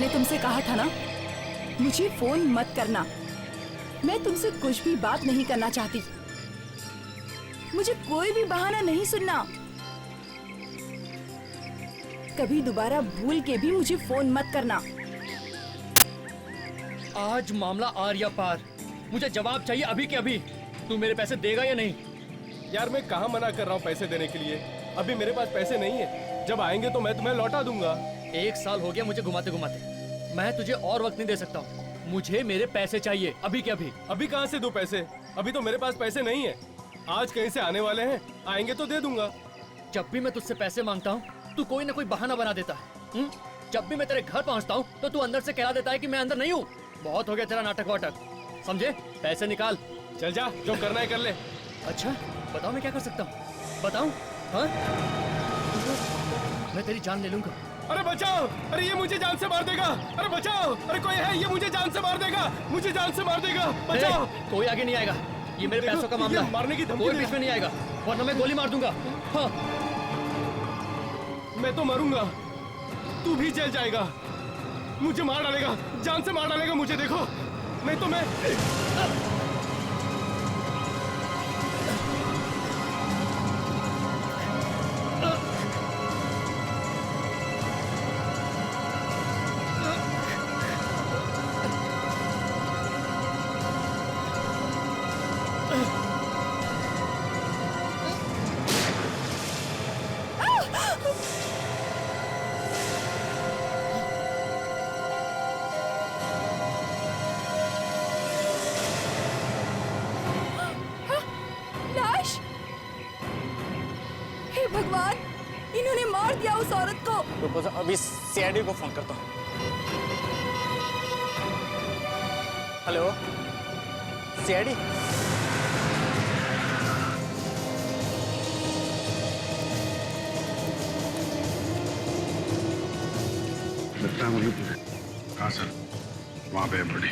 मैंने तुमसे कहा था ना, मुझे फोन मत करना। मैं तुमसे कुछ भी बात नहीं करना चाहती। मुझे कोई भी बहाना नहीं सुनना। कभी दोबारा भूल के भी मुझे फोन मत करना। आज मामला आर या पार। मुझे जवाब चाहिए अभी के अभी। तू मेरे पैसे देगा या नहीं? यार मैं कहाँ मना कर रहा हूँ पैसे देने के लिए। अभी मेरे पास पैसे नहीं है, जब आएंगे तो मैं तुम्हें लौटा दूंगा। 1 साल हो गया मुझे घुमाते घुमाते। मैं तुझे और वक्त नहीं दे सकता हूँ। मुझे मेरे पैसे चाहिए अभी के अभी। अभी कहाँ से दूं पैसे? अभी तो मेरे पास पैसे नहीं है। आज कहीं से आने वाले हैं, आएंगे तो दे दूंगा। जब भी मैं तुझसे पैसे मांगता हूँ तू कोई ना कोई बहाना बना देता है। जब भी मैं तेरे घर पहुँचता हूँ तो तू अंदर से कह देता है कि मैं अंदर नहीं हूँ। बहुत हो गया तेरा नाटक वाटक, समझे? पैसे निकाल। चल जा, जो करना है कर ले। अच्छा बताओ मैं क्या कर सकता हूँ? बताऊँ? हाँ मैं तेरी जान ले लूंगा। अरे बचाओ! अरे ये मुझे जान से मार देगा! अरे बचाओ! अरे कोई है, ये मुझे जान से मार देगा! मुझे जान से मार देगा! बचाओ! कोई आगे नहीं आएगा। ये मेरे पैसों का मामला है। मारने की धमकी कोई दे बीच में नहीं आएगा वरना मैं गोली मार दूंगा। हाँ मैं तो मरूंगा, तू भी जेल जाएगा। मुझे मार डालेगा, जान से मार डालेगा मुझे। देखो नहीं तो मैं लाश! हे भगवान, इन्होंने मार दिया उस औरत को। रुको सर, अभी सीआईडी को फोन करता हूँ। Hello CID. हाँ सर, वहाँ पे है बड़ी।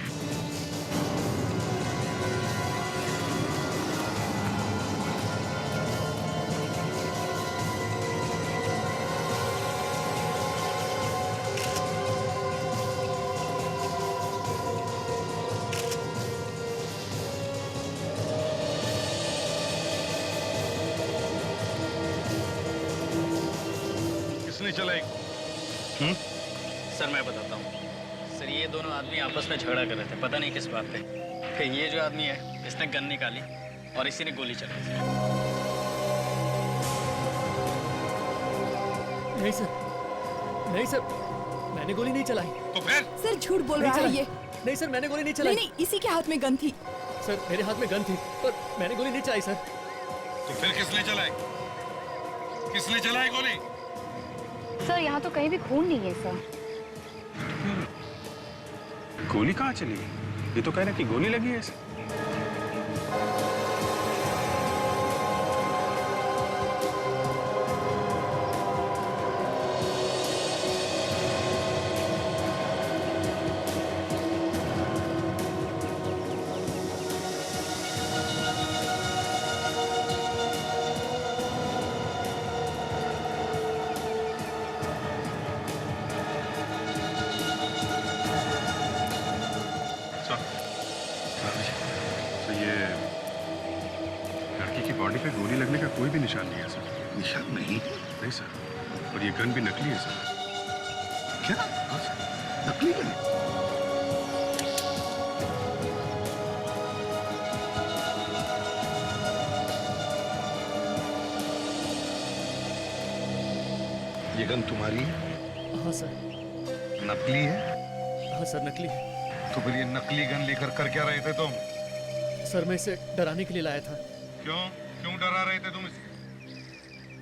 किसने चलाई? सर मैं बताता हूँ। सर ये दोनों आदमी आपस में झगड़ा कर रहे थे, पता नहीं किस बात पे। फिर ये जो आदमी है इसने गन निकाली और इसी ने गोली चलाई। नहीं सर, नहीं सर, मैंने गोली नहीं चलाई। तो फिर? सर झूठ बोल रहा है ये। नहीं सर, मैंने गोली नहीं चलाई। नहीं, इसी के हाथ में गन थी। सर मेरे हाथ में गन थी पर मैंने गोली नहीं चलाई सर। तो फिर किसने चलाई? किसने चलाई गोली? सर यहाँ तो कहीं भी खून नहीं है सर। गोली कहाँ चली? ये तो कह रहे कि गोली लगी है इसे। तो ये लड़की की बॉडी पे गोली लगने का कोई भी निशान नहीं है सर। निशान नहीं? नहीं सर, और ये गन भी नकली है सर। क्या? हाँ सर। नकली गन? ये गन तुम्हारी है? हाँ सर। नकली है? हाँ सर नकली है। तो फिर ये नकली गन लेकर कर क्या रहे थे तुम? सर मैं इसे डराने के लिए लाया था। क्यों? क्यों डरा रहे थे तुम इसे?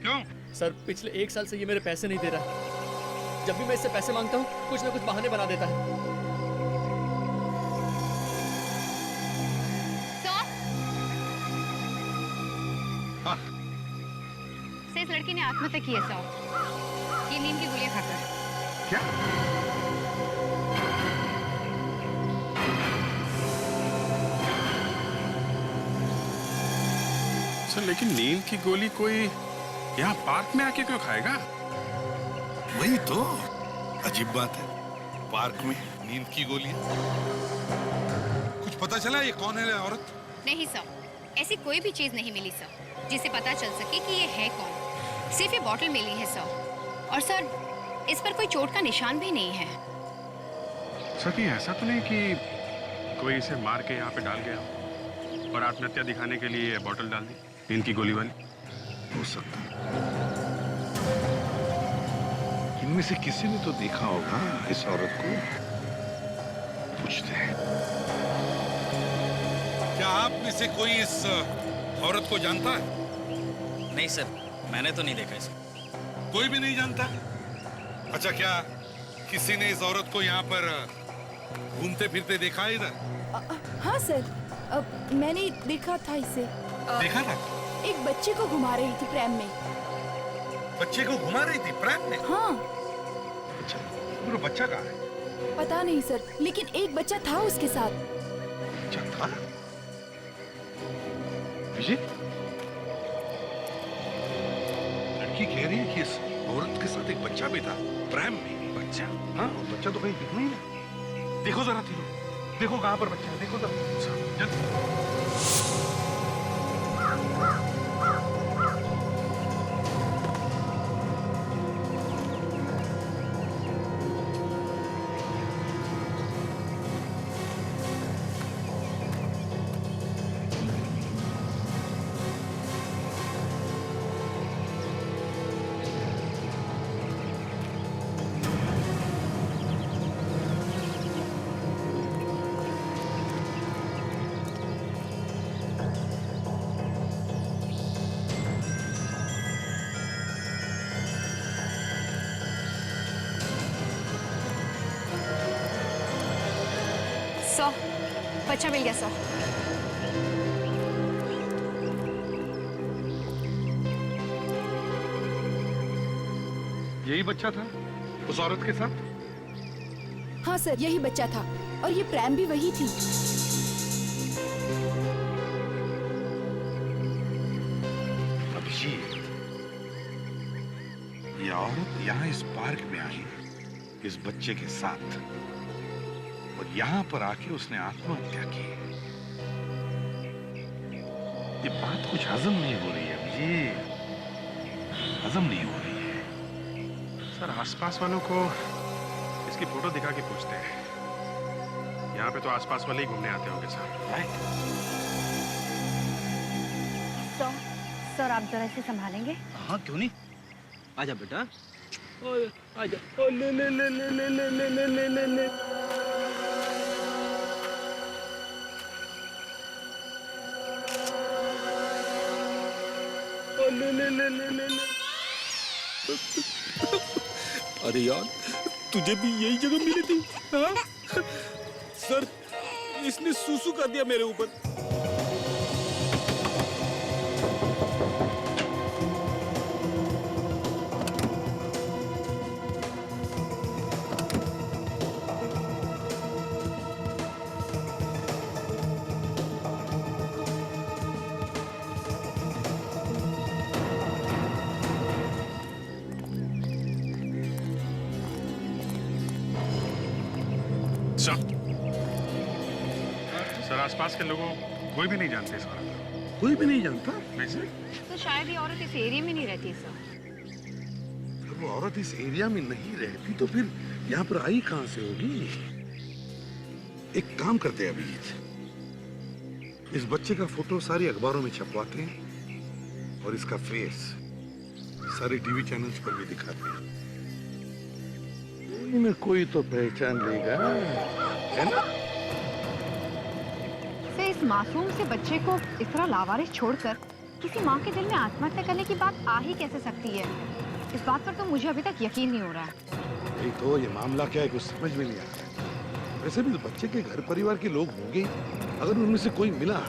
क्यों? सर पिछले 1 साल से ये मेरे पैसे नहीं दे रहा। जब भी मैं इससे पैसे मांगता हूँ कुछ ना कुछ बहाने बना देता है। हाँ। सर इस लड़की ने आत्महत्या की है सर, ये नींद की गोलियां खाकर। क्या? सर लेकिन नींद की गोली कोई यहाँ पार्क में आके क्यों खाएगा? वही तो अजीब बात है। पार्क में नींद की गोलियां। कुछ पता चला ये कौन है औरत? नहीं सर, ऐसी कोई भी चीज नहीं मिली सर जिससे पता चल सके कि ये है कौन। सिर्फ ये बॉटल मिली है सर। और सर, इस पर कोई चोट का निशान भी नहीं है। सर ये ऐसा तो नहीं कि कोई इसे मार के यहाँ पे डाल गया और आत्महत्या दिखाने के लिए बॉटल डाल दी नींद की गोली वाली? हो सकता है। इनमें से किसी ने तो देखा होगा इस औरत को। पूछते हैं। क्या आप में से कोई इस औरत को जानता है? नहीं सर, मैंने तो नहीं देखा इसे। कोई भी नहीं जानता? अच्छा, क्या किसी ने इस औरत को यहाँ पर घूमते फिरते देखा है इधर? हाँ सर, मैंने देखा था इसे। देखा था? एक बच्चे को घुमा रही थी प्रैम में। बच्चे को घुमा रही थी प्रैम में? हाँ। अच्छा, वो बच्चा कहाँ है? पता नहीं सर, लेकिन एक बच्चा था उसके साथ। बच्चा था? विजय, लड़की कह रही है कि इस औरत के साथ एक बच्चा भी था प्रैम में। बच्चा? हाँ, बच्चा तो कहीं दिख नहीं रहा। देखो जरा तीनों, देखो कहाँ पर बच्चा है, देखो जरा जल्दी। सौ बच्चा मिल गया सर। यही बच्चा था उस औरत के साथ? हाँ सर, यही बच्चा था और ये प्रैम भी वही थी। अभिजीत, ये औरत यहाँ इस पार्क में आई इस बच्चे के साथ और यहाँ पर आके उसने आत्महत्या की। ये बात कुछ हजम नहीं हो रही है अभिजीत, हजम नहीं हो रही है। सर आसपास वालों को इसकी फोटो दिखा के पूछते हैं। यहाँ पे तो आसपास वाले ही घूमने आते होंगे सर। राइट? सर आप जरा इसे संभालेंगे? हाँ क्यों नहीं, आजा बेटा। आजा। ओ ले ले ले ले ले ले ले ले ले ले ले। ओ ले ले ले ले ले ले। अरे यार, तुझे भी यही जगह मिली थी? हाँ? सर, इसने सूसू कर दिया मेरे ऊपर। सर आसपास के लोगों कोई भी नहीं जानते इस औरत को। कोई भी नहीं जानता? नहीं सर। तो शायद ये औरत इस एरिया में नहीं रहती सर। वो औरत इस एरिया में नहीं रहती तो फिर यहाँ पर आई कहाँ से होगी? एक काम करते हैं अभिजीत, इस बच्चे का फोटो सारी अखबारों में छपवाते हैं और इसका फेस सारे टीवी चैनल्स पर भी दिखाते हैं। कोई न कोई तो पहचान लेगा, है ना? से इस मासूम से बच्चे को इस तरह लावारिस छोड़कर किसी माँ के दिल में आत्महत्या करने की बात आ ही कैसे सकती है? इस बात पर तो मुझे अभी तक यकीन नहीं हो रहा है। नहीं तो ये मामला क्या है कुछ समझ में नहीं आता है। वैसे भी बच्चे के घर परिवार के लोग होंगे, अगर उनमें से कोई मिला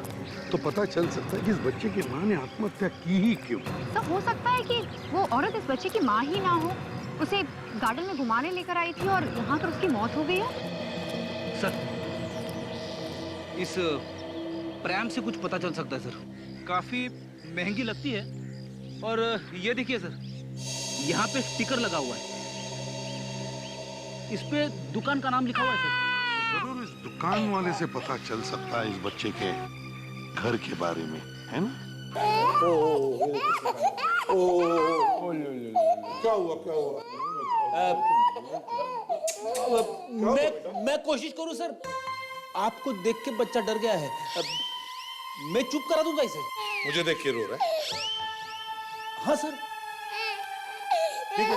तो पता चल सकता है कि इस बच्चे की माँ ने आत्महत्या की ही क्यों। तो हो सकता है कि वो औरत इस बच्चे की माँ ही ना हो, उसे गार्डन में घुमाने लेकर आई थी और यहाँ पर उसकी मौत हो गई हो। सर, इस प्रैम से कुछ पता चल सकता है सर। काफी महंगी लगती है और ये देखिए सर, यहाँ पे स्टिकर लगा हुआ है। इस पे दुकान का नाम लिखा हुआ है सर। जरूर इस दुकान वाले से पता चल सकता है इस बच्चे के घर के बारे में, है ना? क्या हुआ? मैं कोशिश करूं सर, आपको देख के बच्चा डर गया है। मैं चुप करा दूंगा इसे। मुझे देख के रो रहा है? हाँ सर। ठीक है,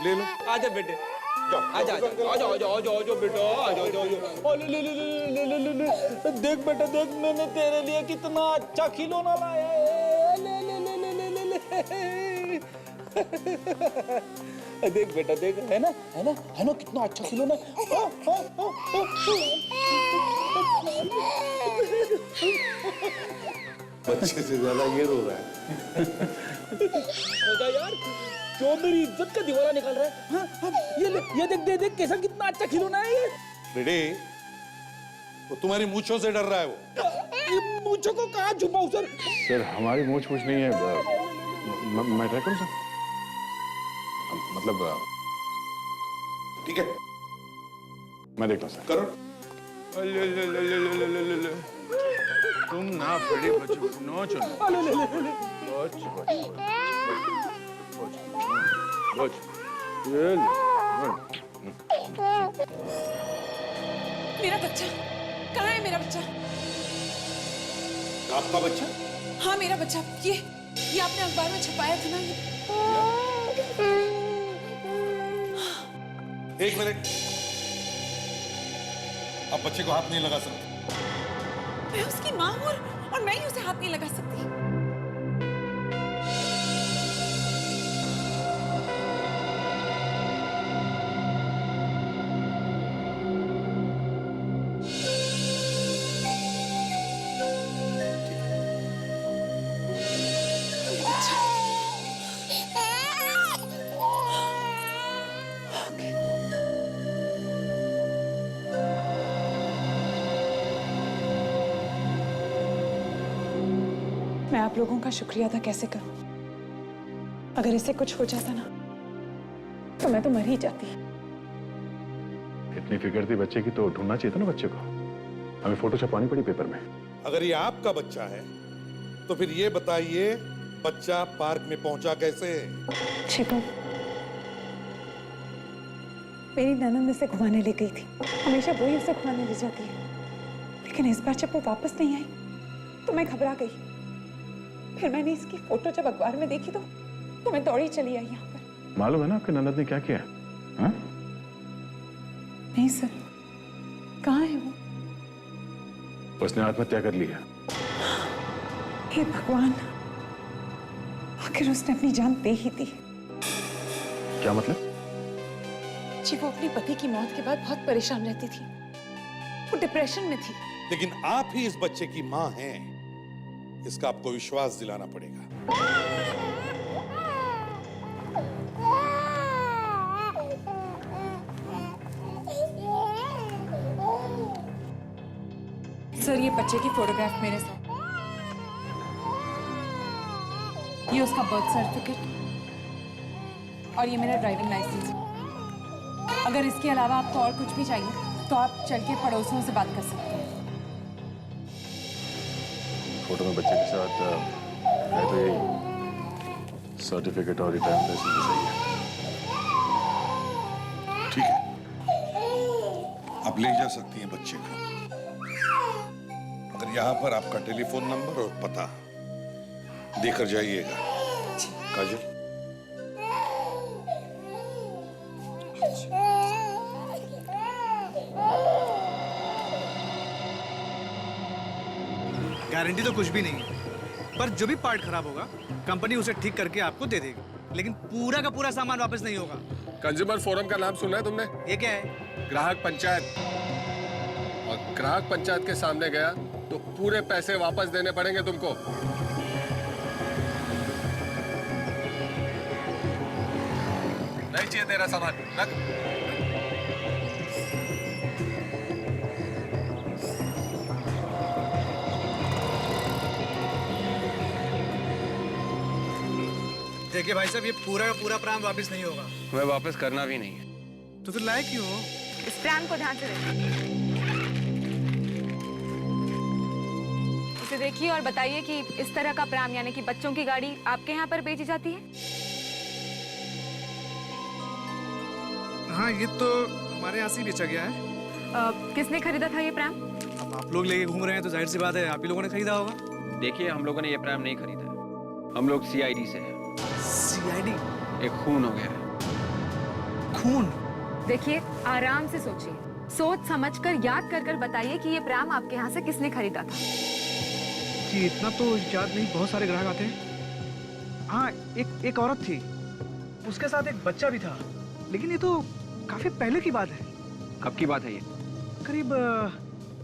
ले लो। आजा बेटे, आजा बेटा, आजा। ले। देख बेटा देख, मैंने तेरे लिए कितना अच्छा खिलौना लाया है। ले। देख बेटा देख, है ना कितना अच्छा खिलौना। बच्चे से ज्यादा ये रो रहा है। मजा यार, जो मेरी इज्जत का दिवाला निकाल रहा है। हाँ, ये ले, ये देख कैसा कितना अच्छा खिलौना है ये। बेटे, वो तुम्हारी मूंछों से डर रहा है वो। ये मूंछों को कहाँ छुपाऊं सर? सर हमारी मूछ कुछ नहीं है। मैं ट्राई करूं सर? मतलब ठीक है, मैं देखता हूं सर। करो। तुम ना बड़े बच्चों नो चलो। मेरा बच्चा कहाँ है? मेरा बच्चा? आपका बच्चा? हाँ मेरा बच्चा, ये आपने अखबार में छपाया था ना। एक मिनट, आप बच्चे को हाथ नहीं लगा सकते। मैं उसकी माँ हूँ और मैं ही उसे हाथ नहीं लगा सकती। मैं आप लोगों का शुक्रिया अदा कैसे करूं? अगर इसे कुछ हो जाता ना तो मैं तो मर ही जाती। इतनी फिक्र थी बच्चे की तो ढूंढना चाहिए था ना बच्चे को। हमें फोटो छपवानी पड़ी पेपर में। अगर ये आपका बच्चा है तो फिर ये बताइए, बच्चा पार्क में पहुंचा कैसे? शिवम, मेरी ननद इसे घुमाने ले गई थी। हमेशा वही उसे घुमाने ले जाती है, लेकिन इस बार जब वो वापस नहीं आई तो मैं घबरा गई। फिर मैंने इसकी फोटो जब अखबार में देखी तो मैं दौड़ी चली आई यहाँ पर। मालूम है ना आपके ननद ने क्या किया? हाँ? नहीं सर, कहाँ है वो? उसने आत्महत्या कर ली है। हे भगवान, आखिर उसने अपनी जान दे ही दी। क्या मतलब? जी वो अपने पति की मौत के बाद बहुत परेशान रहती थी, वो डिप्रेशन में थी। लेकिन आप ही इस बच्चे की मां हैं, इसका आपको विश्वास दिलाना पड़ेगा। सर ये बच्चे की फोटोग्राफ मेरे साथ, ये उसका बर्थ सर्टिफिकेट और ये मेरा ड्राइविंग लाइसेंस। अगर इसके अलावा आपको और कुछ भी चाहिए तो आप चल के पड़ोसियों से बात कर सकते हैं। फोटो में बच्चे के साथ है तो यही सर्टिफिकेट और रिटर्न लाइसेंस भी सही है। ठीक है, आप ले जा सकती हैं बच्चे को, मगर यहाँ पर आपका टेलीफोन नंबर और पता देकर जाइएगा। काजल, गारंटी तो कुछ भी नहीं है, पर जो भी पार्ट खराब होगा कंपनी उसे ठीक करके आपको दे देगी, लेकिन पूरा का पूरा सामान वापस नहीं होगा। कंज्यूमर फोरम का नाम सुना है तुमने? ये क्या है? ग्राहक पंचायत। और ग्राहक पंचायत के सामने गया तो पूरे पैसे वापस देने पड़ेंगे तुमको। नहीं चाहिए तेरा सामान, रख। देखिए भाई साहब, ये पूरा का पूरा प्राण वापस नहीं होगा। मैं वापस करना भी नहीं है। तो फिर लाए क्यों? इस प्लान को ध्यान से देखिए। इसे देखिए और बताइए कि इस तरह का प्राम यानी कि बच्चों की गाड़ी आपके यहाँ पर बेची जाती है? हाँ, ये तो हमारे यहाँ से बेचा गया है। किसने खरीदा था ये प्राम? अब आप लोग लेके घूम रहे हैं तो जाहिर सी बात है आप ही लोगों ने खरीदा होगा। देखिए, हम लोगों ने ये प्राम नहीं खरीदा है। हम लोग सीआईडी से हैं। सीआईडी? एक खून हो गया है। खून? देखिए, आराम से सोचिए, सोच समझकर याद कर कर बताइए कि ये प्राम आपके यहाँ से किसने खरीदा था। जी इतना तो याद नहीं, बहुत सारे ग्राहक आते हैं। हाँ, एक औरत थी, उसके साथ एक बच्चा भी था, लेकिन ये तो काफी पहले की बात है। कब की बात है ये? करीब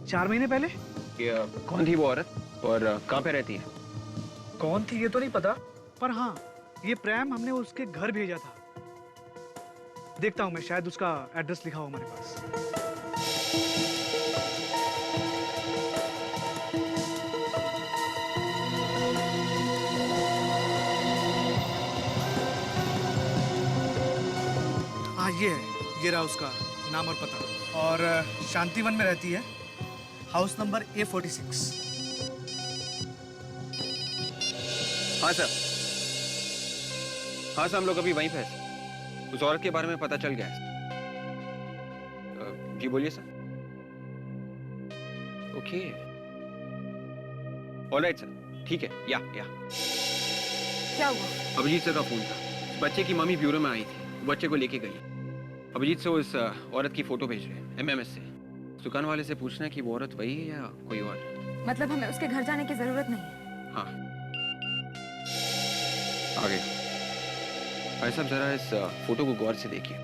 4 महीने पहले। ये कौन थी वो औरत और कहाँ पे रहती है? कौन थी ये तो नहीं पता, पर हाँ, ये प्रैम हमने उसके घर भेजा था। देखता हूँ मैं, शायद उसका एड्रेस लिखा हो हमारे पास। हाँ, ये रहा उसका नाम और पता। और शांतिवन में रहती है, हाउस नंबर A46। हाँ सर, हम लोग अभी वहीं पे हैं। उस औरत के बारे में पता चल गया है। जी बोलिए सर। ओके, ऑलराइट सर, ठीक है। या क्या हुआ? अभिजीत सर का फोन था। बच्चे की मम्मी ब्यूरो में आई थी, बच्चे को लेके गई। अभिजीत से उस औरत की फोटो भेज रहे हैं MMS से। दुकान वाले से पूछना कि वो औरत वही है या कोई और। मतलब हमें उसके घर जाने की जरूरत नहीं है? हाँ, आगे भाई साहब जरा इस फोटो को गौर से देखिए।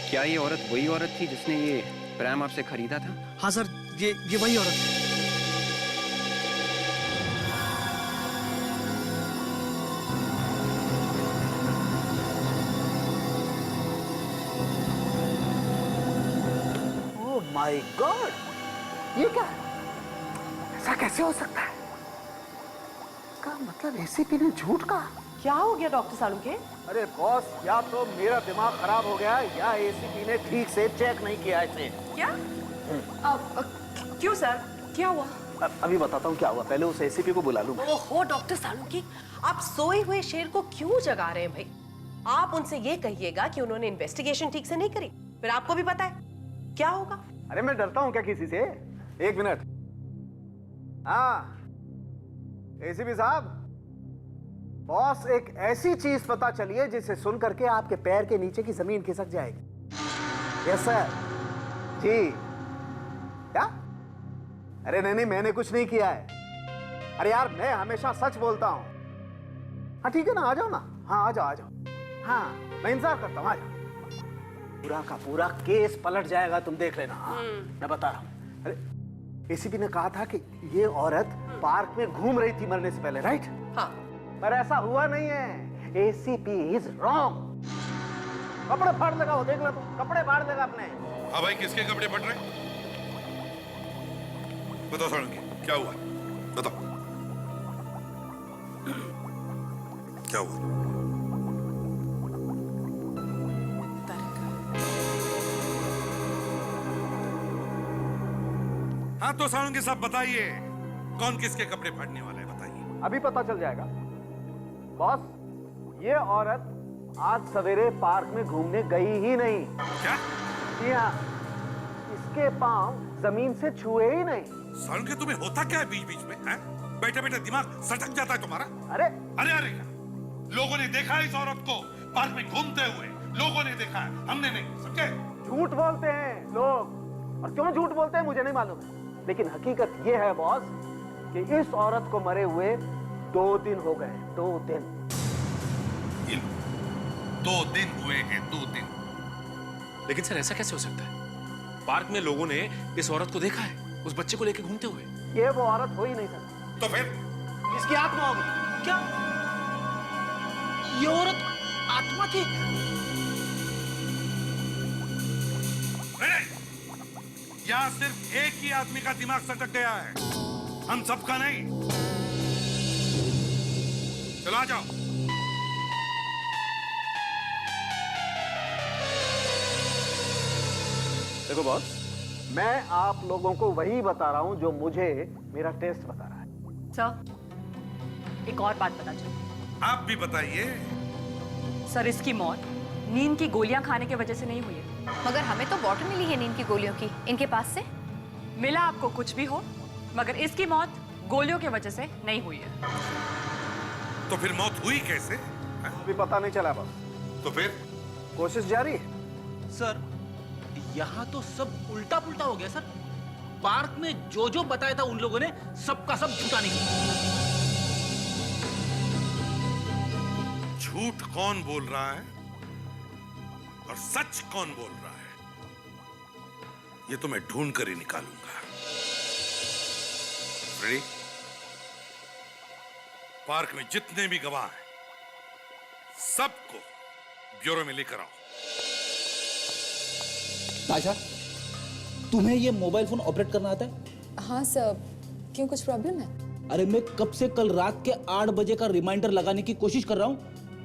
क्या ये औरत वही औरत थी जिसने ये प्रैम आपसे खरीदा था? हाँ सर, ये वही औरत है। माय गॉड, ये क्या है? ऐसा कैसे हो सकता है? का मतलब एसीपी ने झूठ कहा? क्या हो गया डॉक्टर सालुंके? अरे बॉस, या तो मेरा दिमाग खराब हो गया या एसीपी ने ठीक से चेक नहीं किया इसे। क्या? क्यों सर, क्या हुआ? अभी बताता हूँ क्या हुआ, पहले उस एसीपी को बुला लूं। ओहो डॉक्टर सालुंके, आप सोए हुए शेर को क्यों जगा रहे हैं भाई? आप उनसे ये कहिएगा कि उन्होंने इन्वेस्टिगेशन ठीक से नहीं करी, फिर आपको भी पता है क्या होगा। अरे मैं डरता हूँ क्या किसी से? एक मिनट। हाँ एसीपी साहब, बॉस एक ऐसी चीज पता चली है जिसे सुन करके आपके पैर के नीचे की जमीन खिसक जाएगी। Yes sir. जी क्या? अरे नहीं, मैंने कुछ नहीं किया है। अरे यार, मैं हमेशा सच बोलता हूं। हाँ ठीक है ना, आ जाओ ना। हाँ आ जाओ। हाँ मैं इंतजार करता हूँ, आ जाओ। पूरा का पूरा केस पलट जाएगा, तुम देख लेना। हाँ, मैं बता रहा हूँ। अरे एसीपी ने कहा था कि ये औरत पार्क में घूम रही थी मरने से पहले, राइट? हाँ। पर ऐसा हुआ नहीं है। ACP is wrong. कपड़े फाड़ देगा वो, देख लो तुम, कपड़े फाड़ देगा अपने। हाँ भाई, किसके कपड़े फट रहे? बताओ सालुंके, क्या हुआ? बताओ क्या हुआ? हाँ तो सालुंके साहब बताइए, कौन किसके कपड़े फाड़ने वाला है, बताइए। अभी पता चल जाएगा बॉस। ये औरत आज सवेरे पार्क में घूमने गई ही नहीं। क्या? जी हाँ, इसके पांव जमीन से छुए ही नहीं। सालुंके तुम्हें होता क्या है बीच बीच में? हैं? बैठे बैठे दिमाग सटक जाता है तुम्हारा। अरे क्या लोगों ने देखा है इस औरत को पार्क में घूमते हुए? लोगों ने देखा है, हमने नहीं, समझे? झूठ बोलते हैं लोग, और क्यों झूठ बोलते हैं मुझे नहीं मालूम, लेकिन हकीकत ये है बॉस कि इस औरत को मरे हुए 2 दिन हो गए। 2 दिन। 2 दिन हुए हैं, 2 दिन। लेकिन सर ऐसा कैसे हो सकता है? पार्क में लोगों ने इस औरत को देखा है, उस बच्चे को लेकर घूमते हुए। ये वो औरत हो ही नहीं सकती। तो फिर इसकी आत्मा होगी। क्या? ये औरत आत्मा थी? यहाँ सिर्फ एक ही आदमी का दिमाग सटक गया है, हम सबका नहीं। चलो आ जाओ। देखो बॉस, मैं आप लोगों को वही बता रहा हूं जो मुझे मेरा टेस्ट बता रहा है। सर, एक और बात पता चली। आप भी बताइए। सर, इसकी मौत नींद की गोलियां खाने की वजह से नहीं हुई है। मगर हमें तो बॉटल मिली है नींद की गोलियों की, इनके पास से। मिला आपको कुछ भी हो, मगर इसकी मौत गोलियों की वजह से नहीं हुई है। तो फिर मौत हुई कैसे? अभी पता नहीं चला बस। तो फिर कोशिश जारी है। सर, यहाँ तो सब उल्टा पुल्टा हो गया सर। पार्क में जो जो बताया था उन लोगों ने सबका सब झूठा निकला। झूठ कौन बोल रहा है और सच कौन बोल रहा है, ये तो मैं ढूंढ कर ही निकालूंगा। रेडी? पार्क में जितने भी गवाह हैं, सबको ब्यूरो में लेकर आओ। ताशा, तुम्हें ये मोबाइल फोन ऑपरेट करना आता है? हाँ सर, क्यों कुछ प्रॉब्लम है? अरे मैं कब से कल रात के 8 बजे का रिमाइंडर लगाने की कोशिश कर रहा हूँ,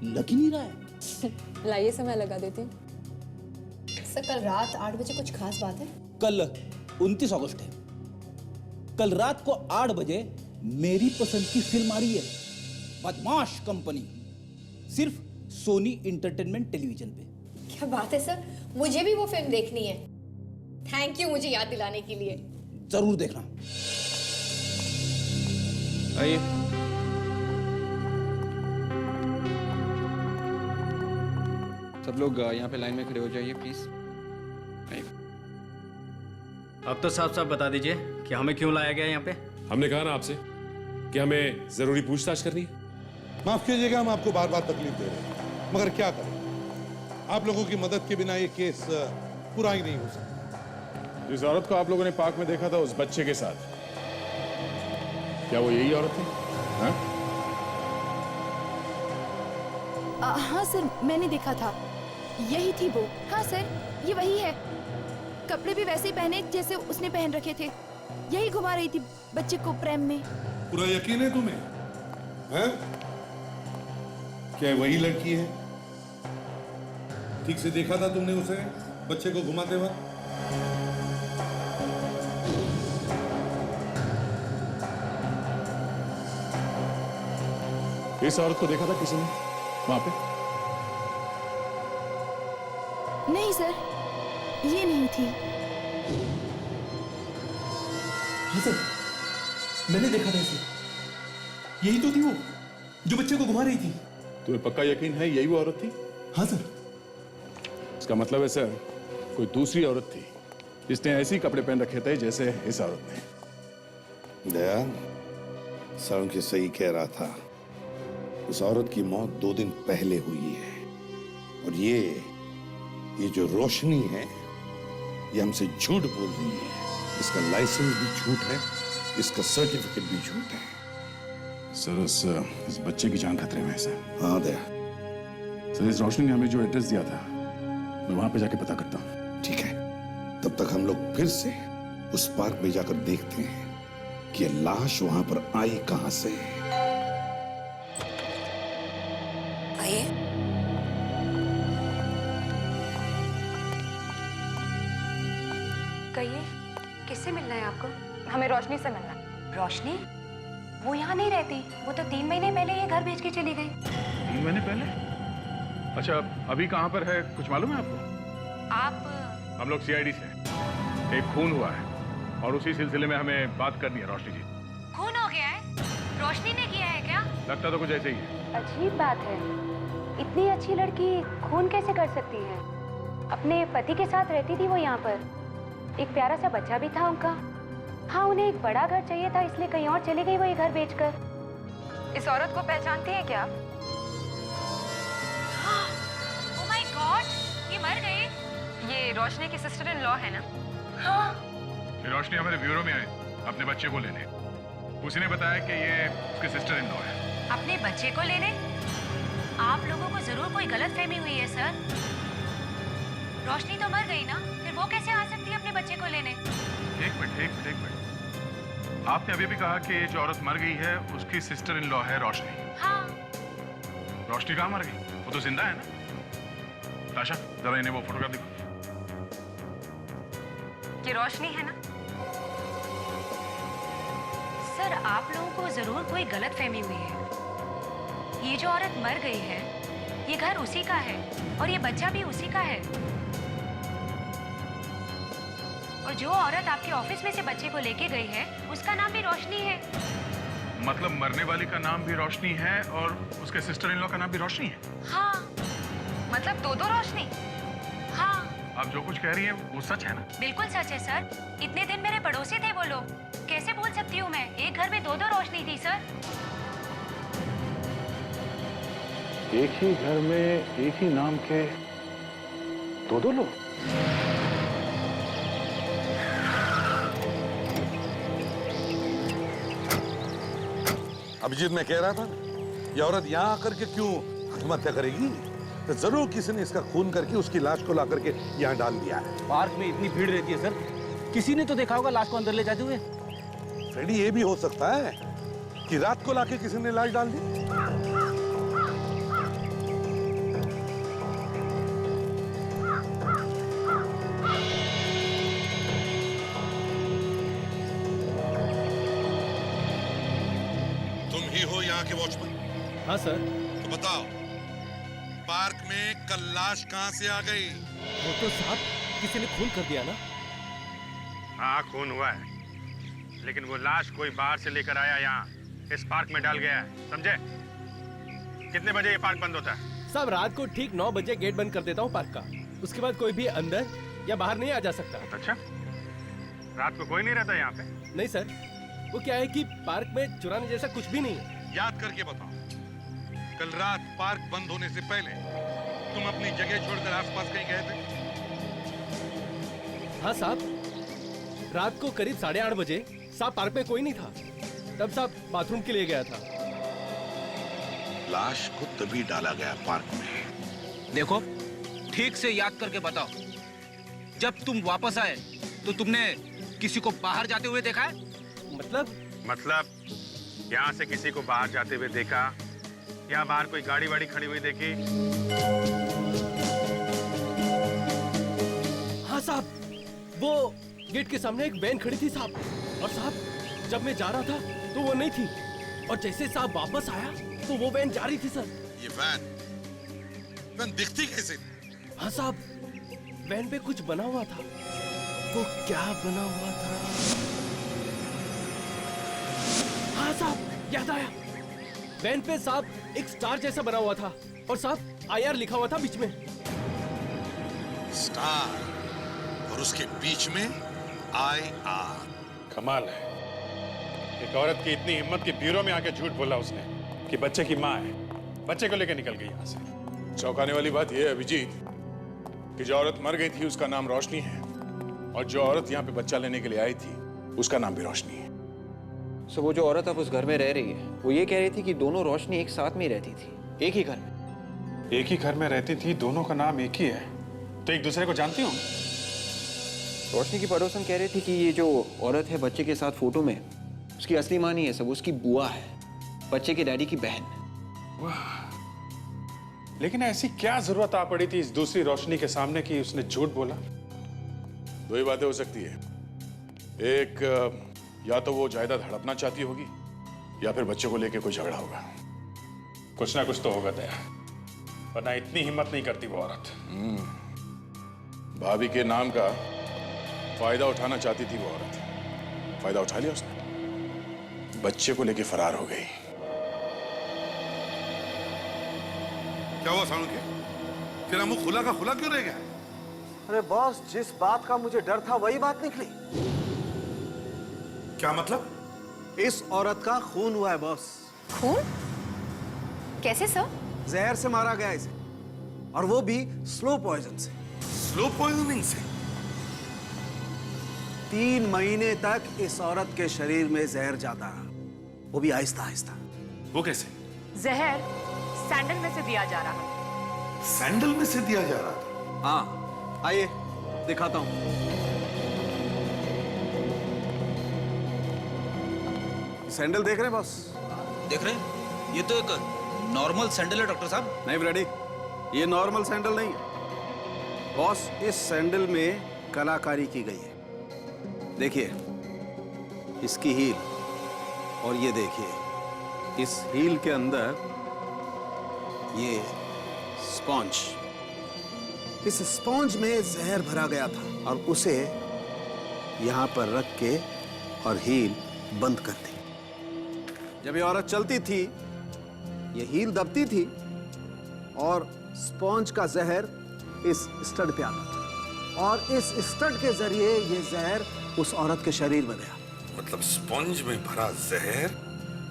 लग ही नहीं रहा है। लाइए समय लगा देती हूँ। सर, कल रात 8 बजे कुछ खास बात है? कल 29 अगस्त है। कल रात को 8 बजे मेरी पसंद की फिल्म आ रही है, बदमाश कंपनी, सिर्फ सोनी इंटरटेनमेंट टेलीविजन पे। क्या बात है सर, मुझे भी वो फिल्म देखनी है। थैंक यू मुझे याद दिलाने के लिए। जरूर देखना। आइए। सब लोग यहाँ पे लाइन में खड़े हो जाइए प्लीज। अब तो साफ साफ बता दीजिए कि हमें क्यों लाया गया यहाँ पे। हमने कहा ना आपसे कि हमें जरूरी पूछताछ करनी है। माफ कीजिएगा, हम आपको बार बार तकलीफ दे रहे हैं, मगर क्या करें, आप लोगों की मदद के बिना ये केस पूरा ही नहीं हो सकता। जिस औरत को आप लोगों ने पार्क में देखा था उस बच्चे के साथ, क्या वो यही औरत थी? हाँ? हाँ सर, मैंने देखा था, यही थी वो। हाँ सर, ये वही है। कपड़े भी वैसे ही पहने जैसे उसने पहन रखे थे। यही घुमा रही थी बच्चे को प्रेम में। पूरा यकीन है तुम्हें? हैं? क्या वही लड़की है? ठीक से देखा था तुमने उसे बच्चे को घुमाते वक्त? इस औरत को देखा था किसी ने वहां पे? नहीं सर, ये नहीं थी। हाँ सर, मैंने देखा था इसे। यही तो थी वो जो बच्चे को घुमा रही थी। तुम्हें पक्का यकीन है यही वो औरत थी? हाँ सर। इसका मतलब है सर, कोई दूसरी औरत थी जिसने ऐसे ही कपड़े पहन रखे थे जैसे इस औरत ने। दया, सड़क सही कह रहा था। इस औरत की मौत 2 दिन पहले हुई है, और ये जो रोशनी है, ये हमसे झूठ बोल रही है। इसका लाइसेंस भी झूठ है, इसका सर्टिफिकेट भी झूठ है। सर, इस बच्चे की जान खतरे में है सर। हाँ दया। सर, इस रोशनी ने हमें जो एड्रेस दिया था, मैं वहां पे जाके पता करता हूँ। ठीक है, तब तक हम लोग फिर से उस पार्क में जाकर देखते हैं कि ये लाश वहां पर आई कहां से। आइए। कहिए, किससे मिलना है आपको? हमें रोशनी से मिलना है। रोशनी? वो यहाँ नहीं रहती। वो तो 3 महीने पहले ये घर बेच के चली गई। 3 महीने पहले? अच्छा, अभी कहाँ पर है कुछ मालूम है आपको? आप? हम लोग CID से हैं। एक खून हुआ है और उसी सिलसिले में हमें बात करनी है रोशनी जी। खून हो गया है? रोशनी ने किया है क्या? लगता तो कुछ ऐसे ही है। अजीब बात है, इतनी अच्छी लड़की खून कैसे कर सकती है? अपने पति के साथ रहती थी वो यहाँ पर। एक प्यारा सा बच्चा भी था उनका। हाँ, उन्हें एक बड़ा घर चाहिए था, इसलिए कहीं और चली गई वो ये घर बेचकर। इस औरत को पहचानती है क्या? ओह माय गॉड, ये मर गई। ये रोशनी की सिस्टर इन लॉ है ना? हाँ। रोशनी हमारे ब्यूरो में आई अपने बच्चे को लेने। उसने बताया कि ये उसके सिस्टर इन लॉ है। अपने बच्चे को लेने? आप लोगों को जरूर कोई गलतफहमी हुई है सर। रोशनी तो मर गई ना, फिर वो कैसे आ सकती है अपने बच्चे को लेने? एक मिनट। आपने अभी भी कहा कि ये जो औरत मर गई है उसकी सिस्टर इन लॉ है रोशनी। हाँ। रोशनी कहाँ मर गई? वो तो जिंदा है ना? ताशा, जरा इन्हें वो फोटोग्राफ दिखा। ये रोशनी है ना? सर, आप लोगों को जरूर कोई गलतफहमी हुई है। ये जो औरत मर गई है, ये घर उसी का है और ये बच्चा भी उसी का है। और जो औरत आपके ऑफिस में से बच्चे को लेके गई है, उसका नाम भी रोशनी है। मतलब मरने वाली का नाम भी रोशनी है और उसके सिस्टर इन लॉ का नाम भी रोशनी है? हाँ। मतलब दो रोशनी? हाँ। आप जो कुछ कह रही है वो सच है ना? बिल्कुल सच है सर। इतने दिन मेरे पड़ोसी थे वो लोग। कैसे बोल सकती हूँ मैं? एक घर में दो रोशनी थी सर। एक ही घर में एक ही नाम के दो लोग? अभिजीत, मैं कह रहा था ये औरत यहाँ आकर के क्यों आत्महत्या करेगी? तो जरूर किसी ने इसका खून करके उसकी लाश को ला करके यहाँ डाल दिया है। पार्क में इतनी भीड़ रहती है सर, किसी ने तो देखा होगा लाश को अंदर ले जाते हुए। फ्रेडी, ये भी हो सकता है कि रात को लाके किसी ने लाश डाल दी। तुम ही हो यहाँ के वॉचमैन? हाँ सर। तो बताओ, पार्क में कल लाश कहाँ से आ गई? वो तो साहब किसी ने खून कर दिया ना। हाँ, खून हुआ है, लेकिन वो लाश कोई बाहर से लेकर आया, यहाँ इस पार्क में डाल गया है, समझे? कितने बजे ये पार्क बंद होता है? साहब, रात को ठीक 9 बजे गेट बंद कर देता हूँ पार्क का। उसके बाद कोई भी अंदर या बाहर नहीं आ जा सकता। अच्छा, रात को कोई नहीं रहता यहाँ पे? नहीं सर, वो क्या है कि पार्क में चुराने जैसा कुछ भी नहीं है। याद करके बताओ, कल रात पार्क बंद होने से पहले तुम अपनी जगह छोड़कर आसपास कहीं गए थे? हाँ साहब, रात को करीब 8:30 बजे साहब पार्क में कोई नहीं था। तब साहब बाथरूम के लिए गया था। लाश को तभी डाला गया पार्क में। देखो, ठीक से याद करके बताओ, जब तुम वापस आए तो तुमने किसी को बाहर जाते हुए देखा है? मतलब यहाँ से किसी को बाहर जाते हुए देखा या बाहर कोई गाड़ी वाड़ी खड़ी हुई देखी? हाँ साहब, वो गेट के सामने एक वैन खड़ी थी साहब, और साहब जब मैं जा रहा था तो वो नहीं थी, और जैसे साहब वापस आया तो वो वैन जा रही थी सर। ये वैन दिखती कैसे? हाँ साहब, वैन पे कुछ बना हुआ था। वो क्या बना हुआ था? हाँ साहब, याद आया। वैन पे साहब एक स्टार जैसा बना हुआ था, और साहब IR लिखा हुआ था बीच में। स्टार और उसके बीच में IR। कमाल है, एक औरत की इतनी हिम्मत कि ब्यूरो में आके झूठ बोला उसने कि बच्चे की माँ है, बच्चे को लेकर निकल गई यहाँ से। चौंकाने वाली बात यह है अभिजीत कि जो औरत मर गई थी उसका नाम रोशनी है, और जो औरत यहाँ पे बच्चा लेने के लिए आई थी उसका नाम भी रोशनी है। सो वो जो औरत अब उस घर में रह रही है, वो ये कह रही थी कि दोनों रोशनी एक साथ में रहती थी, एक ही घर में। एक ही घर में रहती थी, दोनों का नाम एक ही है, तो एक दूसरे को जानती हूँ। रोशनी की पड़ोसन कह रही थी कि ये जो औरत है बच्चे के साथ फोटो में, उसकी असली माँ नहीं है, सब उसकी बुआ है, बच्चे के डैडी की बहन। लेकिन ऐसी क्या जरूरत आ पड़ी थी इस दूसरी रोशनी के सामने कि उसने झूठ बोला? दो ही बातें हो सकती है, एक या तो वो जायदाद हड़पना चाहती होगी, या फिर बच्चे को लेके कोई झगड़ा होगा। कुछ ना कुछ तो होगा दया, वरना इतनी हिम्मत नहीं करती वो औरत। भाभी के नाम का फायदा उठाना चाहती थी वो औरत, फायदा उठा लिया उसने, बच्चे को लेके फरार हो गई। क्या हुआ सानू के? तेरा मुंह खुला का खुला क्यों रह गया? अरे बॉस, जिस बात का मुझे डर था वही बात निकली। क्या मतलब? इस औरत का खून हुआ है बॉस। खून? कैसे सर? जहर से मारा गया इसे, और वो भी स्लो पॉइजन से। स्लो पॉइजनिंग से? 3 महीने तक इस औरत के शरीर में जहर जाता रहा, वो भी आहिस्ता आहिस्ता। वो कैसे? जहर सैंडल में से दिया जा रहा है। सैंडल में से दिया जा रहा था? हाँ, आइए दिखाता हूं। सैंडल देख रहे हैं बॉस? देख रहे हैं? ये तो एक नॉर्मल सैंडल है डॉक्टर साहब। नहीं ब्रेडी, ये नॉर्मल सैंडल नहीं है बॉस। इस सैंडल में कलाकारी की गई है। देखिए, इसकी हील और ये देखिए, इस हील के अंदर ये स्पॉन्ज, इस स्पॉन्ज में जहर भरा गया था और उसे यहां पर रख के और हील बंद कर दी। जब ये औरत चलती थी, ये हील दबती थी और स्पॉन्ज का जहर इस स्टड पे आता था और इस स्टड के जरिए ये जहर उस औरत के शरीर में गया। मतलब स्पंज में भरा जहर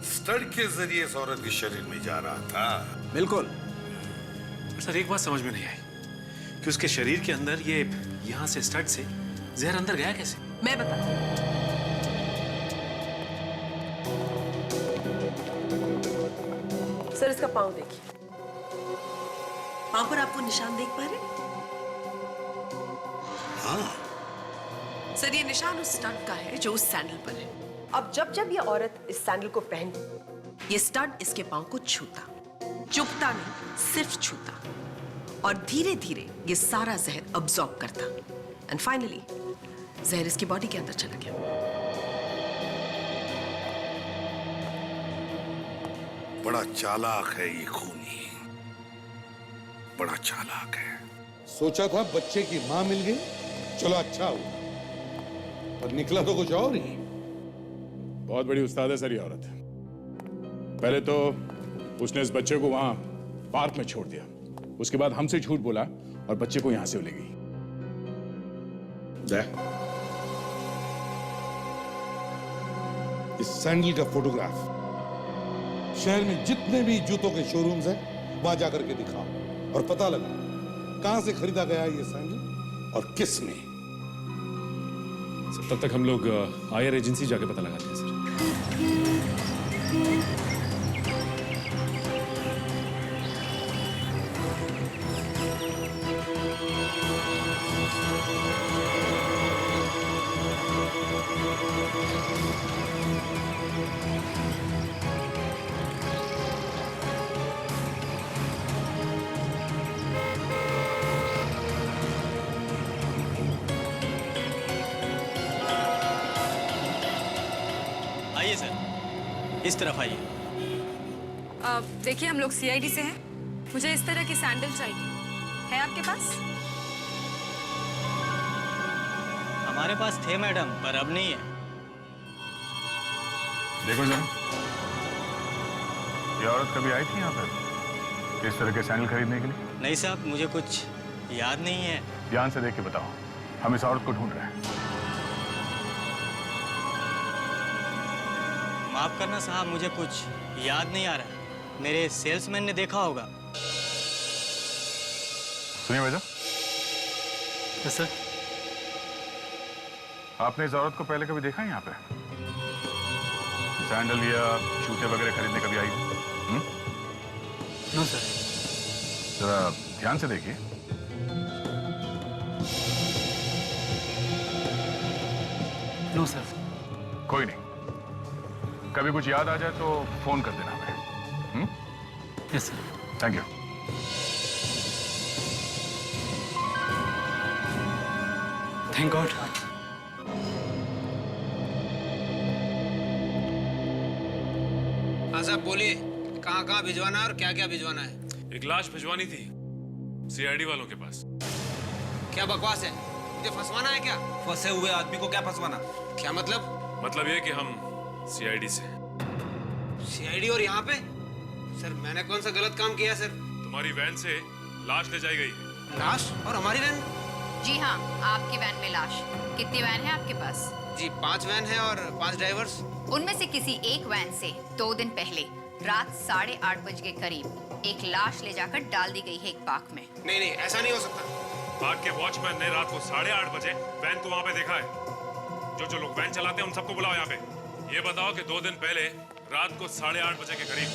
स्टड के जरिए इस औरत के शरीर में जा रहा था। बिल्कुल। सर एक बात समझ में नहीं आई कि उसके शरीर के अंदर ये यहाँ से स्टड से जहर अंदर गया कैसे? मैं बताती हूँ। सर इसका पाँव देखिए, पाँव पर आप वो निशान देख पा रहे? हाँ। सर ये निशान उस स्टड का है जो उस सैंडल पर है। अब जब जब ये औरत इस सैंडल को पहनती, ये स्टड इसके पाँव को छूता, चुभता नहीं, सिर्फ छूता और धीरे धीरे ये सारा जहर अब्सॉर्ब करता एंड फाइनली जहर इसकी बॉडी के अंदर चला गया। बड़ा चालाक है ये खूनी, बड़ा चालाक है। सोचा था बच्चे की मां मिल गई, चलो अच्छा हुआ, पर निकला तो कुछ और ही। बहुत बड़ी उस्ताद है सर ये औरत। पहले तो उसने इस बच्चे को वहां पार्क में छोड़ दिया, उसके बाद हमसे झूठ बोला और बच्चे को यहां से ले गई। इस सैंडल का फोटोग्राफ शहर में जितने भी जूतों के शोरूम्स हैं वहां जाकर के दिखाओ और पता लगा कहां से खरीदा गया ये सैंडल और किसने। तब तक हम लोग आईआर एजेंसी जाके पता लगाते हैं सर। आइए सर, इस तरफ आइए। देखिए हम लोग सीआईडी से हैं, मुझे इस तरह की सैंडल चाहिए, है आपके पास? हमारे पास थे मैडम, पर अब नहीं है। देखो सर, ये औरत कभी आई थी यहाँ पर इस तरह के सैंडल खरीदने के लिए? नहीं साहब, मुझे कुछ याद नहीं है। ध्यान से देख के बताओ, हम इस औरत को ढूंढ रहे हैं। माफ करना साहब, मुझे कुछ याद नहीं आ रहा। मेरे सेल्समैन ने देखा होगा। सुनिए भैया। Yes sir. आपने इस औरत को पहले कभी देखा है यहाँ पे? सैंडल या जूते वगैरह खरीदने कभी आई? No sir. जरा ध्यान से देखिए। No sir. कोई नहीं, कभी कुछ याद आ जाए तो फोन कर देना हमें। Yes sir. Thank you. Thank God. हाँ साहब बोलिए, कहाँ भिजवाना है और क्या क्या भिजवाना है? एक लाश भिजवानी थी सीआईडी वालों के पास। क्या बकवास है? मुझे फंसवाना है क्या? फंसे हुए आदमी को क्या फंसवाना? क्या मतलब? मतलब ये कि हम सीआईडी से। सीआईडी और यहाँ पे? सर मैंने कौन सा गलत काम किया सर? तुम्हारी वैन से लाश ले जाई गई। लाश? और हमारी वैन? जी हाँ, आपकी वैन में लाश। कितनी वैन है आपके पास? जी 5 वैन है और 5 ड्राइवर्स। उनमें से किसी एक वैन से 2 दिन पहले रात 8:30 बजे के करीब एक लाश ले जाकर डाल दी गई है एक पार्क में। नहीं नहीं, ऐसा नहीं हो सकता। पार्क के वॉचमैन ने रात को 8:30 बजे वैन को वहां पे देखा है। जो लोग वैन चलाते हैं उन सबको बुलाओ यहाँ पे। ये बताओ कि 2 दिन पहले रात को 8:30 बजे के करीब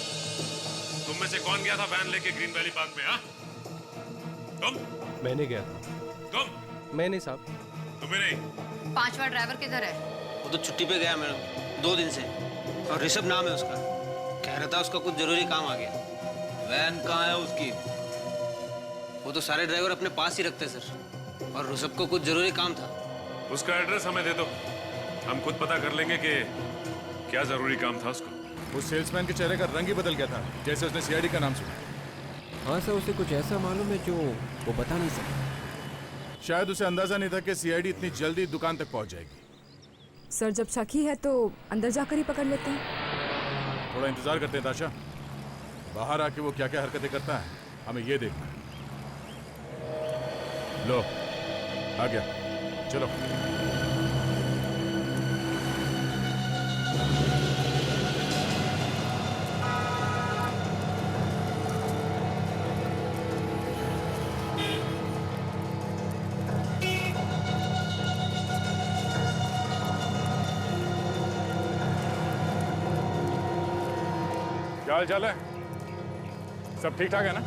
तुम में से कौन गया था वैन लेके ग्रीन वैली पार्क में? हाँ, तुम? मैंने गया। तुम? मैंने साहब। तुम्हें नहीं। 5वां ड्राइवर किधर है? वो तो छुट्टी पे गया मैडम, 2 दिन से। और ऋषभ नाम है उसका, कह रहा था उसका कुछ जरूरी काम आ गया। वैन कहाँ है उसकी? वो तो सारे ड्राइवर अपने पास ही रखते सर, और ऋषभ को कुछ जरूरी काम था। उसका एड्रेस हमें दे दो। हम खुद पता कर लेंगे कि क्या जरूरी काम था उसको। उस सेल्समैन के चेहरे का रंग ही बदल गया था जैसे उसने सीआईडी का नाम सुना। हाँ सर, उसे कुछ ऐसा मालूम है जो वो बता नहीं सकता। शायद उसे अंदाजा नहीं था कि सीआईडी इतनी जल्दी दुकान तक पहुंच जाएगी। सर जब शक ही है तो अंदर जाकर ही पकड़ लेते हैं। थोड़ा इंतजार करते हैं ताशा, बाहर आके वो क्या क्या हरकतें करता है हमें ये देखना है। लो आ गया, चलो। क्या हाल चाल है? सब ठीक ठाक है ना?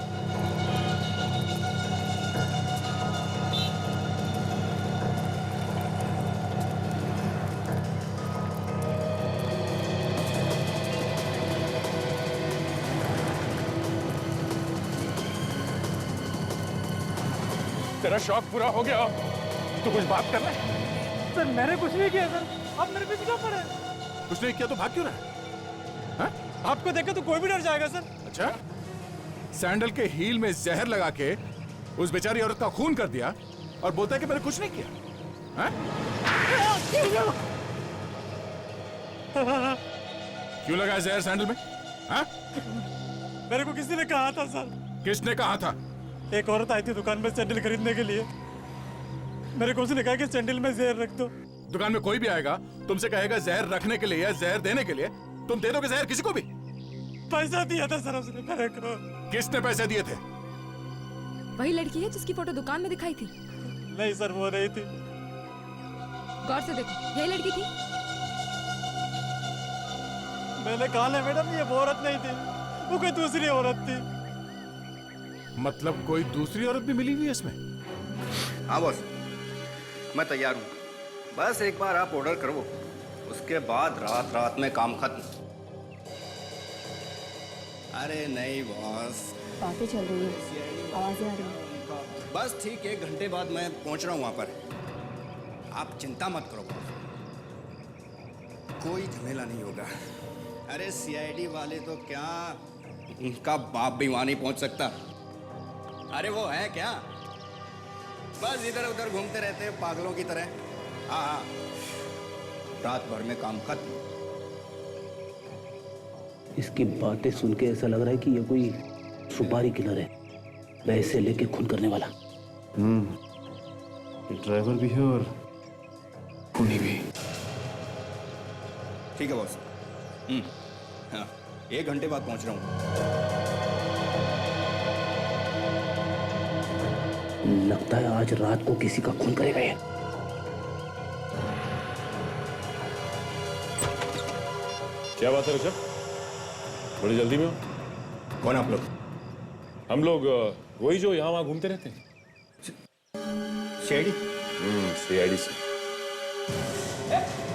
तेरा शौक पूरा हो गया, तो कुछ बात कर ले। सर मैंने कुछ नहीं किया सर, आप मेरे पीछे क्यों पड़े? कुछ नहीं किया तो भाग क्यों रहा है? आपको देखे तो कोई भी डर जाएगा सर। अच्छा, सैंडल के हील में जहर लगा के उस बेचारी औरत का खून कर दिया और बोलता है कि मैंने कुछ नहीं किया। हैं? क्यों लगा जहर सैंडल में? हैं? मेरे को किसी ने कहा था सर। किसने कहा था? एक औरत आई थी दुकान में सैंडल खरीदने के लिए। मेरे को उसने कहा कि सैंडल में जहर रख दो। दुकान में कोई भी आएगा तुमसे कहेगा जहर रखने के लिए या जहर देने के लिए, तुम दे दोगे जहर किसी को भी? पैसा दिया था सर उसने मेरे को। किसने पैसे दिए थे? वही लड़की है जिसकी फोटो दुकान में दिखाई थी। नहीं सर वो नहीं थी। गौर से देखो, यही लड़की थी। मैंने कहा ना मैडम ये वो औरत नहीं थी, वो कोई दूसरी औरत थी। मतलब कोई दूसरी औरत भी मिली हुई है इसमें? हाँ बॉस, मैं तैयार हूँ। बस एक बार आप ऑर्डर करो, उसके बाद रात रात में काम खत्म। अरे नहीं बॉस, बातें चल रही है, आवाजें आ रही हैं। बस ठीक 1 घंटे बाद मैं पहुंच रहा हूँ वहाँ पर। आप चिंता मत करो बॉस, कोई झमेला नहीं होगा। अरे सीआईडी वाले तो क्या, उनका बाप भी वहाँ नहीं पहुँच सकता। अरे वो है क्या, बस इधर उधर घूमते रहते हैं पागलों की तरह। हाँ, रात भर में काम खत्म। इसकी बातें सुन के ऐसा लग रहा है कि ये कोई सुपारी किलर है, पैसे लेके खून करने वाला। ये ड्राइवर भी है और खूनी भी। ठीक है बॉस। हाँ, 1 घंटे बाद पहुंच रहा हूँ। लगता है आज रात को किसी का खून करेगा ये। क्या बात है ऋषभ, बड़ी जल्दी में हो? कौन आप लोग? हम लोग वही जो यहाँ वहाँ घूमते रहते हैं। सीआईडी? सीआईडी से।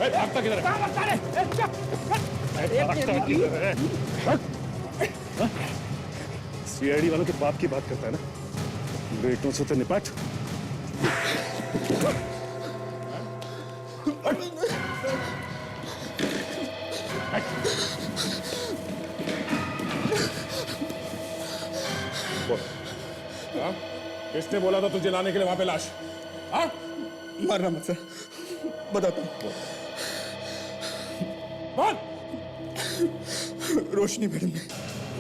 भागता किधर है? सीआईडी वालों के बाप की बात करता है ना, बेटों से तो निपट। किसने बोला था तुझे लाने के लिए वहां पे लाश? मारना मत सर, बताता हूँ। रोशनी मैडम ने।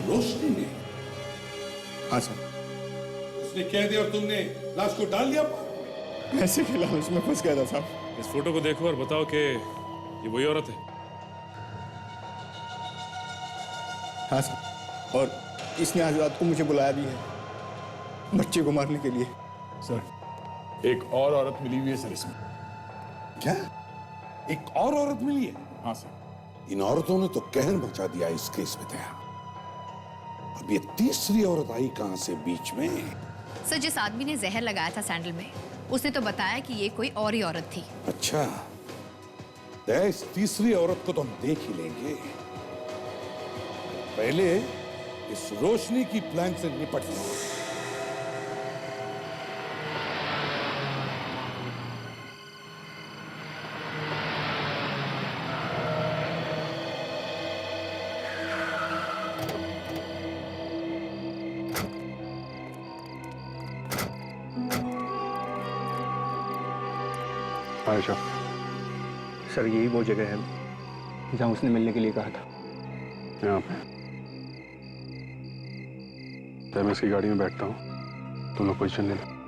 रोशनी ने? हाँ सर। उसने कह दिया और तुमने लाश को डाल दिया? ऐसे के लालच में फंस गया था साहब। इस फोटो को देखो और बताओ कि ये वही औरत है। हाँ सर, और इसने आज रात को मुझे बुलाया भी है बच्चे को मारने के लिए। सर, एक और औरत मिली हुई है सर इसमें। क्या? एक और औरत मिली है? हाँ सर। इन औरतों ने तो कहर मचा दिया इस केस में। दया, अब ये तीसरी औरत आई कहां से बीच में? सर, जिस आदमी ने जहर लगाया था सैंडल में, उसने तो बताया कि ये कोई और ही औरत थी। अच्छा, दया, इस तीसरी औरत को तो हम देख ही लेंगे। पहले इस रोशनी की प्लान से निपट लो। ऋषभ? सर यही वो जगह है जहाँ उसने मिलने के लिए कहा था। यहाँ पे। तो मैं इसकी गाड़ी में बैठता हूँ, तुम लोग पोजीशन ले लो।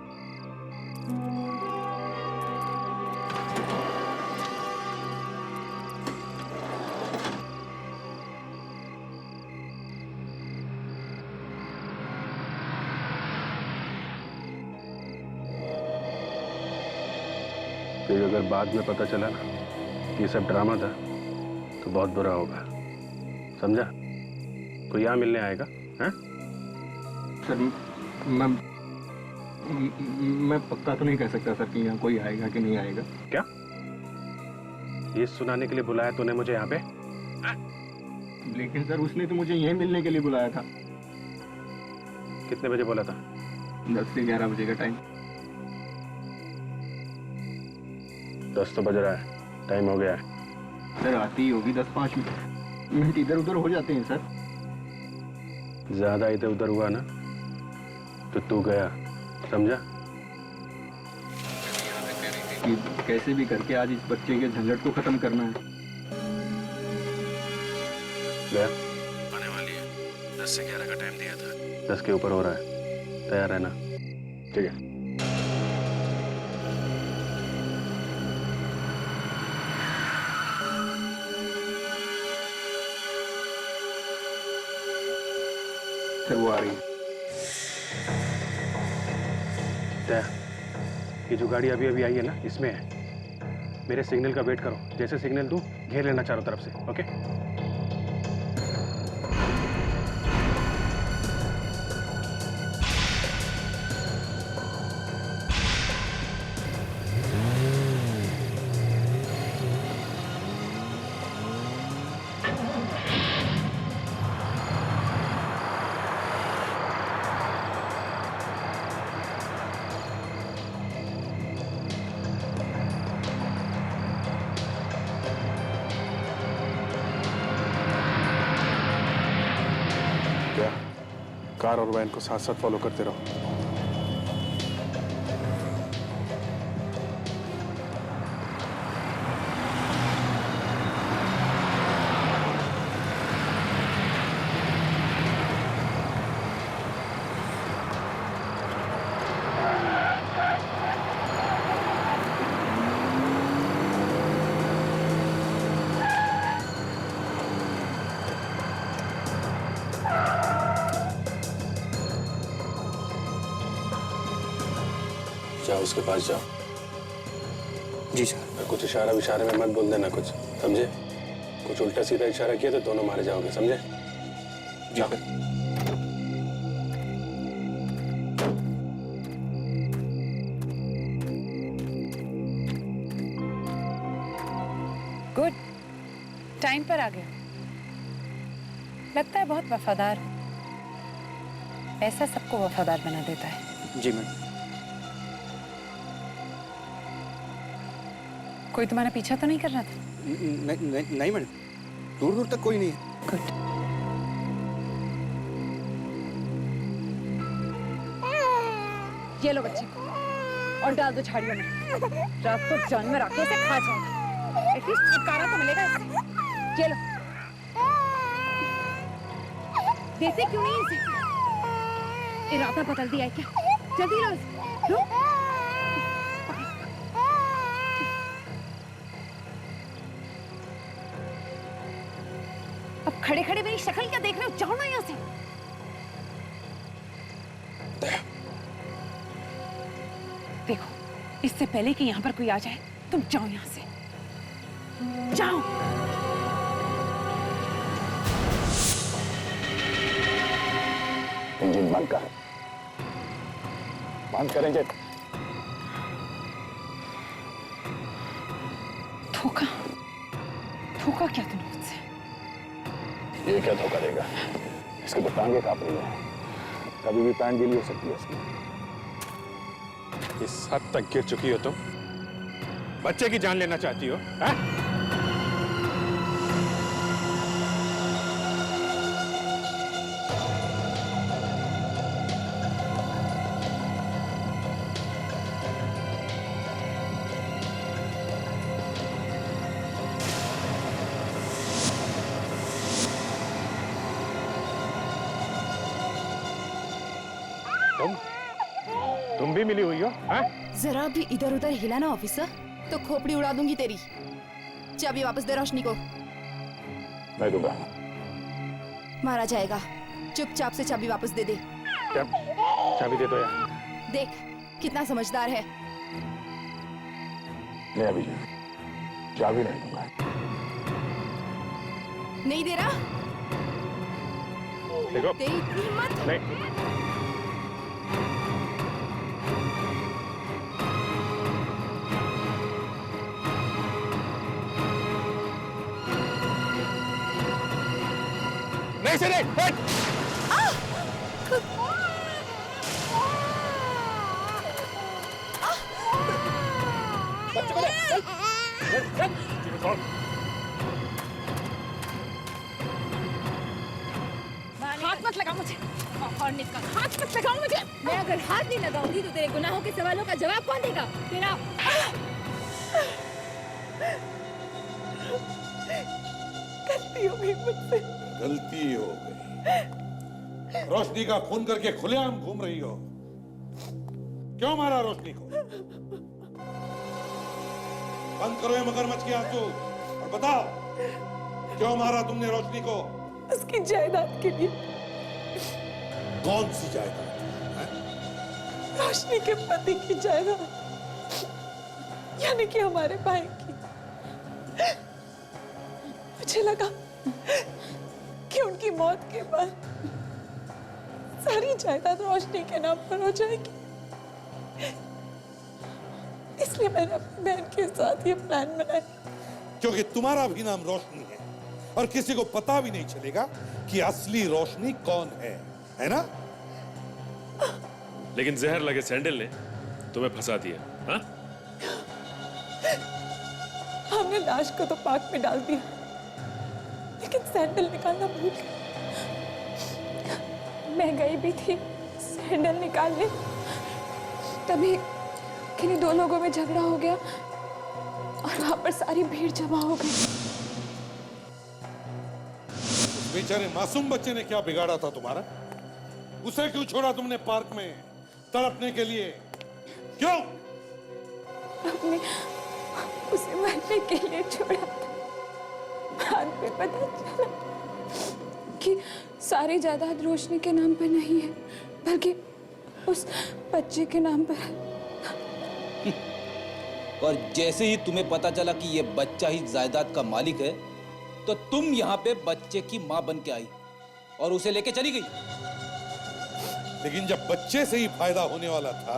फिर अगर बाद में पता चला ना कि ये सब ड्रामा था तो बहुत बुरा होगा, समझा? कोई यहाँ मिलने आएगा? हैं? सर मैं पक्का तो नहीं कह सकता सर कि यहाँ कोई आएगा कि नहीं आएगा। क्या ये सुनाने के लिए बुलाया तूने मुझे यहाँ पे? लेकिन सर उसने तो मुझे यहीं मिलने के लिए बुलाया था। कितने बजे बोला था? 10 से 11 बजे का टाइम। 10 तो बज रहा है, टाइम हो गया है। सर आती ही होगी 10-5 मिनट इधर उधर हो जाते हैं सर। ज्यादा इधर उधर हुआ ना तो तू गया, समझा? कि कैसे भी करके आज इस बच्चे के झंझट को खत्म करना है। गया? आने वाली है। 10 से 11 का टाइम दिया था, 10 के ऊपर हो रहा है, तैयार रहना। ठीक है। सर वो आ रही है। ये जो गाड़ी अभी अभी आई है ना, इसमें है। मेरे सिग्नल का वेट करो, जैसे सिग्नल दूं घेर लेना चारों तरफ से, ओके? कार और वैन को साथ साथ फॉलो करते रहो। जाओ उसके पास जाओ। जी सर। कुछ इशारा विशारे में मत बोल देना कुछ, समझे? कुछ उल्टा सीधा इशारा किया तो दोनों मारे जाओगे, समझे? जी सर। गुड, टाइम पर आ गए। लगता है बहुत वफादार हो। ऐसा सबको वफादार बना देता है। जी मैम। कोई तुम्हारा पीछा तो नहीं कर रहा था? नहीं मैडम, दूर दूर तक कोई नहीं है। गुड। ये लो बच्चे और डाल दो झाड़ियों में। रात को जानवर आके इसे खा जाएगा। एटलीस्ट छुटकारा तो मिलेगा इससे। ये लो। देते क्यों नहीं इसे? इरादा बदल दिया है क्या? जल्दी लो इसे। लो। अब खड़े खड़े मेरी शक्ल क्या देख रहे हो? जाओ ना यहाँ से। देखो, इससे पहले कि यहाँ पर कोई आ जाए, तुम जाओ यहाँ से। जाओ। इंजन बंद कर। बंद कर इंजन। धोखा? धोखा क्या तुमने मुझसे? ये क्या धोखा देगा? इसकी तो टांगे कांप रही है, कभी भी पैंट गीली हो सकती है इसकी। इस हद तक गिर चुकी हो तुम, बच्चे की जान लेना चाहती हो? है? तुम भी मिली हुई हो? हाँ? जरा भी इधर उधर हिला ना ऑफिसर, तो खोपड़ी उड़ा दूंगी तेरी। चाबी वापस दे रोशनी को। मैं दूंगा। मारा जाएगा, चुपचाप से चाबी वापस दे दे। चाबी दे दो यार। देख कितना समझदार है। नहीं अभी चाबी नहीं दूंगा। नहीं दे रहा? देखो तेरी हिम्मत। नहीं। नहीं से नहीं। बच्चे को ले। हाथ मत लगा मुझे और निकल। हाथ मत लगाओ मुझे। मैं अगर हाथ नहीं लगाऊंगी तो तेरे गुनाहों के सवालों का जवाब कौन देगा? तेरा गलती हो गई मुझसे। गलती हो गई। रोशनी का खून करके खुलेआम घूम रही हो। क्यों मारा रोशनी को? बंद करो ये मगरमच्छ के आंसू और बताओ क्यों मारा तुमने रोशनी को? उसकी जायदाद के लिए। कौन सी जायदाद? रोशनी के पति की जायदाद, यानी कि हमारे भाई की। मुझे लगा कि उनकी मौत के बाद सारी जायदाद रोशनी के नाम पर हो जाएगी, इसलिए मैंने अपनी बहन के साथ ये प्लान बनाया। क्योंकि तुम्हारा भी नाम रोशनी है और किसी को पता भी नहीं चलेगा कि असली रोशनी कौन है ना? लेकिन जहर लगे सैंडल ने तुम्हें फंसा दिया। हाँ? हमने लाश को तो पार्क में डाल दिया, लेकिन सैंडल निकालना भूल गए। मैं गई भी थी सैंडल निकालने, तभी किन्हीं दो लोगों में झगड़ा हो गया और वहां पर सारी भीड़ जमा हो गई। बेचारे मासूम बच्चे ने क्या बिगाड़ा था तुम्हारा? उसे क्यों छोड़ा तुमने पार्क में तड़पने के लिए? क्यों? हमने उसे मरने के लिए छोड़ा था। बाद में पता चला कि सारी जायदाद रोशनी के नाम पर नहीं है, बल्कि उस बच्चे के नाम पर है। और जैसे ही तुम्हें पता चला कि ये बच्चा ही जायदाद का मालिक है, तो तुम यहाँ पे बच्चे की माँ बन के आई और उसे लेके चली गई। लेकिन जब बच्चे से ही फायदा होने वाला था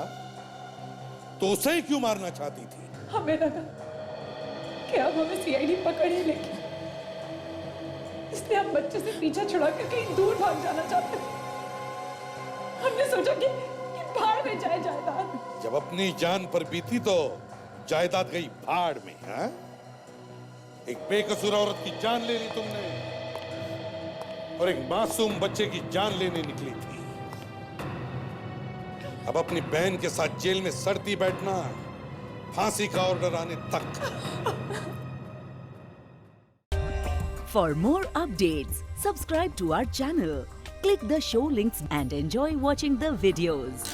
तो उसे ही क्यों मारना चाहती थी? हमें लगा कि अब हमें सीआईडी पकड़ ही लेगी, इसलिए हम बच्चे से पीछा छुड़ा कर कहीं दूर भाग जाना चाहते थे। हमने सोचा कि भाड़ में जाए जायदाद। जब अपनी जान पर बीती तो जायदाद गई भाड़ में। हाँ? एक बेकसूर औरत की जान ले ली तुमने और एक मासूम बच्चे की जान लेने निकली थी। अब अपनी बहन के साथ जेल में सड़ती बैठना, फांसी का ऑर्डर आने तक। For more updates, subscribe to our channel, click the show links and enjoy watching the videos.